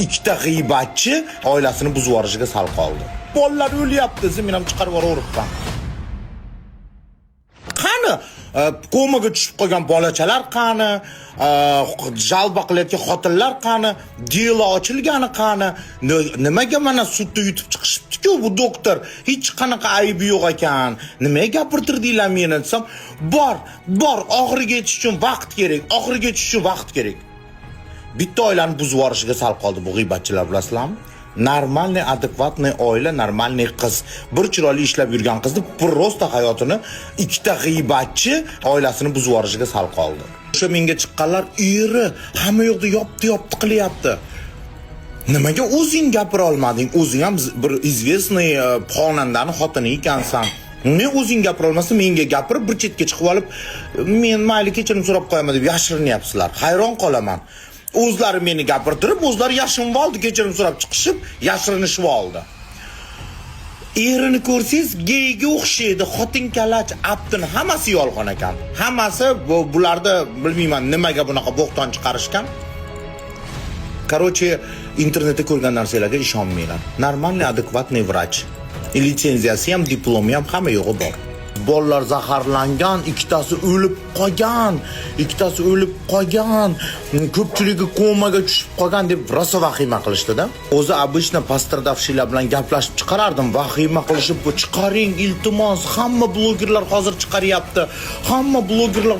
ikkita g'iybatchi oilasini buzib yuborishiga sal qoldi. Bolalar o'lyapti, desa men ham chiqarib yuboribman. Qani komaga tushib qolgan bolachalar qani, jalba qilayotgan xotinlar qani, delo ochilgani qani, nimaga mana sudda yutib chiqishibdi-ku bu doktor, hech qanaqa aybi yo'q ekan. Nimaga gapirtirdinglar meni desam, bor, oxiriga yetish uchun vaqt kerak, Bitta oilani buzib yuborishiga sal qoldi bu g'iybatchilar, bilasizlarmi? Normalniy, adekvatniy oila, normalniy qiz, bir chiroyli ishlab yurgan qizni prosta hayotini ikkita g'iybatchi oilasini buzib yuborishiga sal qoldi. O'sha menga chiqqanlar eri hamma yoqda yopti qilyapti. Nimaga o'zing gapira olmading? O'zing ham bir izvestniy xonandani xotini ekansan. Ne o'zing gapira olmasa menga gapirib bir chetga chiqib olib, men mayli kechirim so'rab qo'yaman deb yashirinyapsizlar. Hayron qolaman. O'zlari meni gapirtirib, o'zlari yashirinib oldi, kechirim so'rab chiqishib, yashirinishib oldi. Erini ko'rsangiz, geyga o'xshaydi, xotinkalach, abdin hammasi yolg'on ekan. Hammasi bularda bilmayman nimaga bunaqa bo'xton chiqarishgan. Короче, internetda ko'rgan narsalarga ishonmanglar. Normalniy, adekvatniy vrach. Litsenziyasi ham, diplomi ham hamma yo'g'i bor. Bolalar zaharlangan, ikkitasi o'lib qolgan, ko'pchiligi komaga tushib qolgan deb rosa vahima qilishdi-da. O'zi obычно pastradavshilar bilan gaplashib chiqarardim, vahima qilishib, bu chiqaring iltimos, hamma blogerlar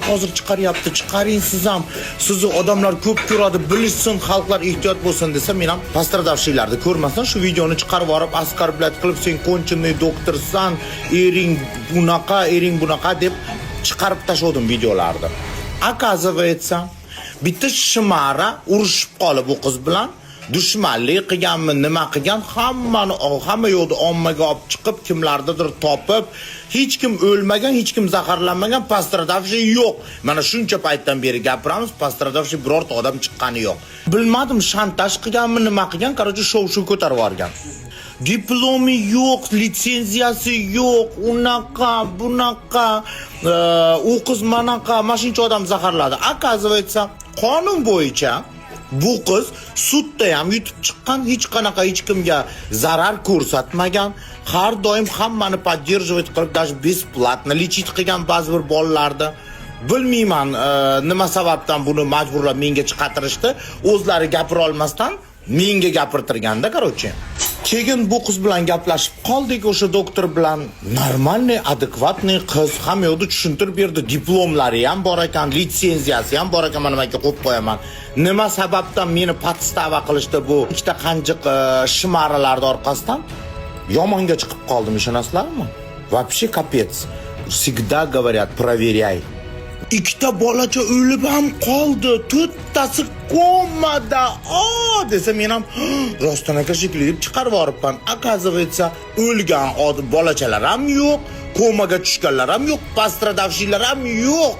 hozir chiqaryapti, chiqaring siz ham. Sizni odamlar ko'p ko'radi, bilishsin, xalqlar ehtiyot bo'lsin desa, men ham pastradavshilarni ko'rmasdan shu videoni chiqarib yorib, askarbilat qilib, sen konchiniy doktorsan, ering bunaqa deb chiqarib tashladim videolarni. Оказывается, bitta shimara urushib qolib bu qiz bilan dushmanlik qilganmi, nima qilgan, hamma yo'lda ommaga olib chiqib, kimlardadir topib, hech kim o'lmagan, hech kim zaharlanmagan, pastradavshi yo'q. Mana shuncha paytdan beri gapiramiz, pastradavshi birorta odam chiqqani yo'q. Bilmadim, shantaj qilganmi, nima qilgan, qarochi shov ko'tarib yuborgan. Diplomi yo'q, litsenziyasi yo'q, bunaqa, u qiz manaqa, shuncha odam zaharladi. Оказывается, qonun bo'yicha bu qiz sudda ham yutib chiqqan, hech kimga zarar ko'rsatmagan, har doim hammani поддерживать qilib, даже бесплатно lechit qilgan ba'zi bir bolalarni. Bilmayman, nima sababdan buni majburlab menga chiqartirishdi, o'zlari gapira olmasdan menga gapirtirganda, qarochi. Keyin bu qiz bilan gaplashib qoldik, o'sha doktor bilan. Normalniy, adekvatniy qiz, hamma yo'lda tushuntirib berdi, diplomlari ham bor ekan, litsenziyasi ham bor ekan, mana menga qo'yib qo'yaman. Nima sababdan meni podstava qilishdi bu ikkita qanjiq shimaralarning orqasidan? Yomonga chiqib qoldim, ishonasizlarmi? Вообще капец. Всегда говорят, проверяй. Ikkita bolacha o'lib ham qoldi, to'rttasi komada. Desa men ham rostdan aka shekilli deb chiqarib yoribman. Оказывается, o'lgan bolachalar ham yo'q, komaga tushganlar ham yo'q, pastradavshilar ham yo'q.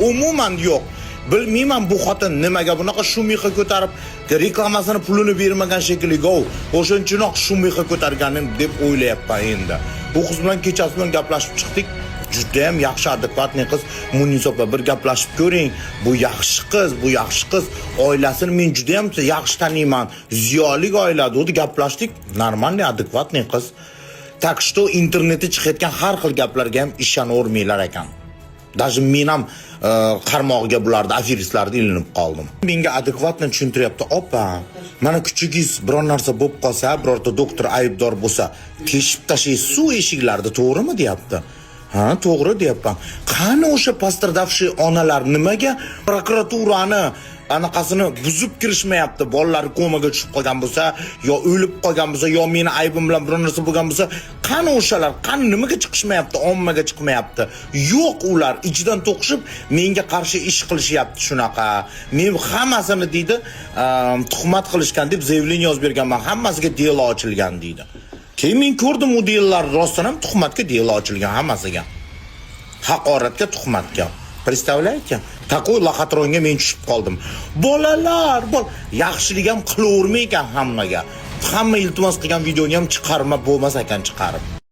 Umuman yo'q. Bilmayman bu xotin nimaga bunaqa shumiqa ko'tarib, reklamasini pulini bermagan shekilli o'shanchinoq shumiqa ko'targanim deb o'ylayapman endi. Bu qiz bilan kechasi bilan gaplashib chiqdik. Juda ham yaxshi, adekvatniy qiz. Munisoba bir gaplashib ko'ring. Bu yaxshi qiz. Oilasini men juda ham yaxshi taniyman. Ziyoli oila deb gaplashdik. Normalniy, adekvatniy qiz. Tak что internetda chiqayotgan har xil gaplarga ham ishonavermanglar ekan. Даже men ham qarmog'iga bularni aferistlarni ilinib qoldim. Menga adekvatni tushuntiryapti. Opa, mana kuchugingiz biror narsa bo'lib qolsa, birorta doktor aybdor bo'lsa, teshib tashlaysiz suv eshiklarida, to'g'rimi deyapti. Ha, to'g'ri deyapman. Qani o'sha pastradavshi onalar nimaga prokuraturani anaqasini buzib kirishmayapti? Bolalar komaga tushib qolgan bo'lsa, yo o'lib qolgan bo'lsa, yo meni aybim bilan biror narsa bo'lgan bo'lsa, qani o'shalar? Qani nimaga chiqishmayapti? Ommaga chiqmayapti? Yo'q, ular ichidan to'qishib menga qarshi ish qilishyapti shunaqa. Men hammasini deydi, tuhmat qilishgan deb заявление yozib berganman. Hammasiga delo ochilgan deydi. Keyin men ko'rdim u dellar rostdan ham tuhmatga delo ochilgan hammasiga. Haqoratga, tuhmatga. Представляете? Takoy laxatronga men tushib qoldim. Bolalar, yaxshilik ham qilavermaykan hammaga. Hamma iltimos qilgan videoni ham chiqarma bo'lmas ekan chiqarib.